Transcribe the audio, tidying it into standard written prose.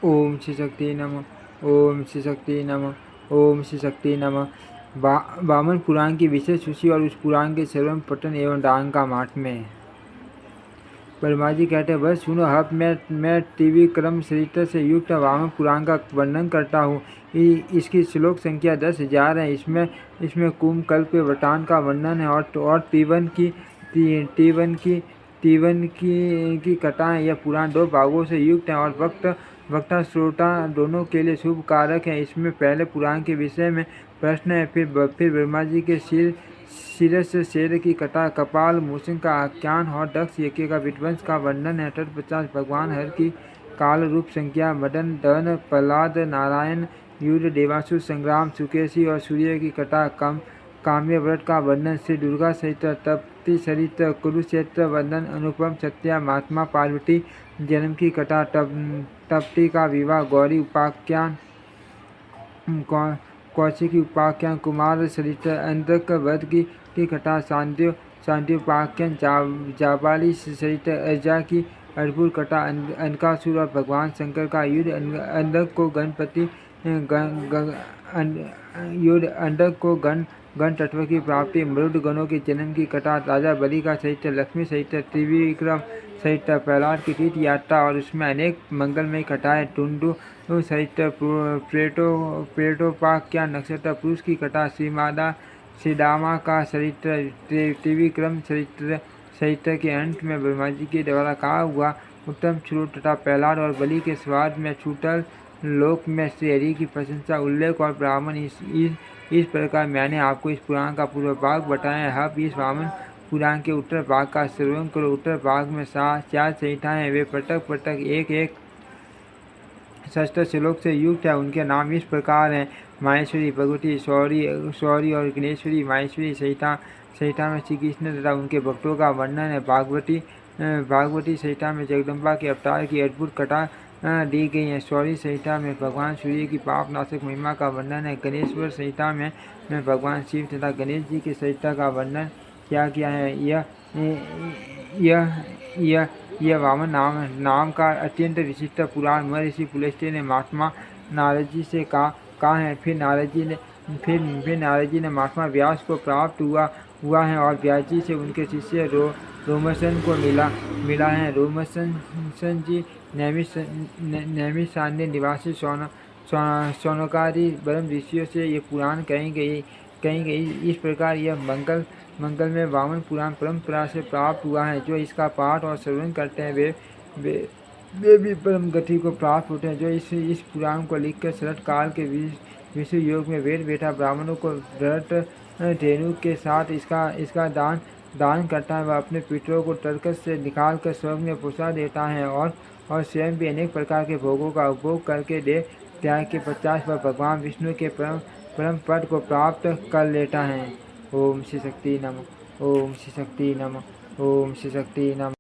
ओम श्री शक्ति नमः। ओम श्री शक्ति नमः। ओम श्री शक्ति नमः। वामन पुराण की विशेष सूची और उस पुराण के सर्वम पठन एवं दान का महात्म्य है। ब्रह्मा जी कहते हैं, बस सुनो, अब मैं टीवी क्रम चरित्र से युक्त वामन पुराण का वर्णन करता हूँ। इसकी श्लोक संख्या 10,000 है। इसमें कुंभकल्प के वटान का वर्णन है और तीवन की कथाएं। यह पुराण 2 भागों से युक्त है और वक्ता श्रोता दोनों के लिए शुभ कारक है। इसमें पहले पुराण के विषय में प्रश्न है, फिर ब्रह्मा जी के शिरस शेर की कथा, कपाल मोचन का आख्यान और दक्ष यज्ञ का विध्वंस का वर्णन है। तत्पश्चात भगवान हर की काल रूप संज्ञा, मदन दहन, प्रहलाद, नारायण युद्ध, देवासुर संग्राम, सुकेशी और सूर्य की कथा, काम्य व्रत का वर्णन, श्री दुर्गा सहित तप्ती सरित, कुरुक्षेत्र वर्णन, अनुपम सत्या, महात्मा पार्वती जन्म की कथा, तप्ती का विवाह, गौरी उपाख्यान, कौशिकी उपाख्यान, कुमार सरित, अंधक वध की कथा, सांध्योपाख्यान, जाबाली सरित, अजा की अद्भुत कथा, अनकासुर और भगवान शंकर का युद्ध, अंधक को गणपति अंधक को गण तत्व की प्राप्ति, मरुद गणों के जन्म की कथा, राजा बलि का सहित, लक्ष्मी सहित, त्रिविक्रम सहित, प्रहलाद की तीर्थ यात्रा और उसमें अनेक मंगलमय कथाएं, टुंडु सहित, प्रेटोपाख्यान, नक्षत्र पुरुष की कथा, श्रीदामा का चरित्र, त्रिविक्रम चरित्र के अंत में ब्रह्मा जी के द्वारा कहा हुआ उत्तम श्लोक तथा प्रहलाद और बलि के स्वाद में छूटल लोक में श्री हरि की प्रशंसा, उल्लेख और ब्राह्मण। इस प्रकार मैंने आपको इस पुराण का पूर्व भाग बताया है। अब इस वामन पुराण के उत्तर भाग का श्रवण करो। उत्तर भाग में 4 संहिताएं हैं। वे पटक एक षष्ठ श्लोक से युक्त है। उनके नाम इस प्रकार हैं: माहेश्वरी, भगवती, शौरी और गणेश्वरी। माहेश्वरी संहिता में श्री कृष्ण तथा उनके भक्तों का वर्णन है। भागवती संहिता में जगदम्बा के अवतार की अद्भुत कथा दी गई है। शौरी संहिता में भगवान सूर्य की पाप नाशक महिमा का वर्णन है। गणेश्वर संहिता में भगवान शिव तथा गणेश जी की संहिता का वर्णन किया गया है। यह वामन नाम का अत्यंत विशिष्ट पुराण महर्षि पुलस्त्य ने महात्मा नारद जी से कहा है। फिर नारद जी ने महात्मा व्यास को प्राप्त हुआ है और व्यास जी से उनके शिष्य रोमसन को मिला है। रोमसन जी नैमिषारण्य निवासी सौनकादि ब्रह्म ऋषियों से ये पुराण कही गई। इस प्रकार यह मंगल में वामन पुराण परंपरा से प्राप्त हुआ है। जो इसका पाठ और श्रवण करते हैं वे भी परम गति को प्राप्त होते हैं। जो इस पुराण को लिखकर शरत काल के विश्व योग में वेद बेटा ब्राह्मणों को व्रत धेनु के साथ इसका दान करता है। वह अपने पितरों को तर्कस से निकाल कर स्वर्ग में पहुँचा देता है और स्वयं भी अनेक प्रकार के भोगों का उपभोग करके देह त्याग के 50 बार भगवान विष्णु के परम पद को प्राप्त कर लेता है। ओम श्री शक्ति नमः। ओम श्री शक्ति नमः। ओम श्री शक्ति नमः।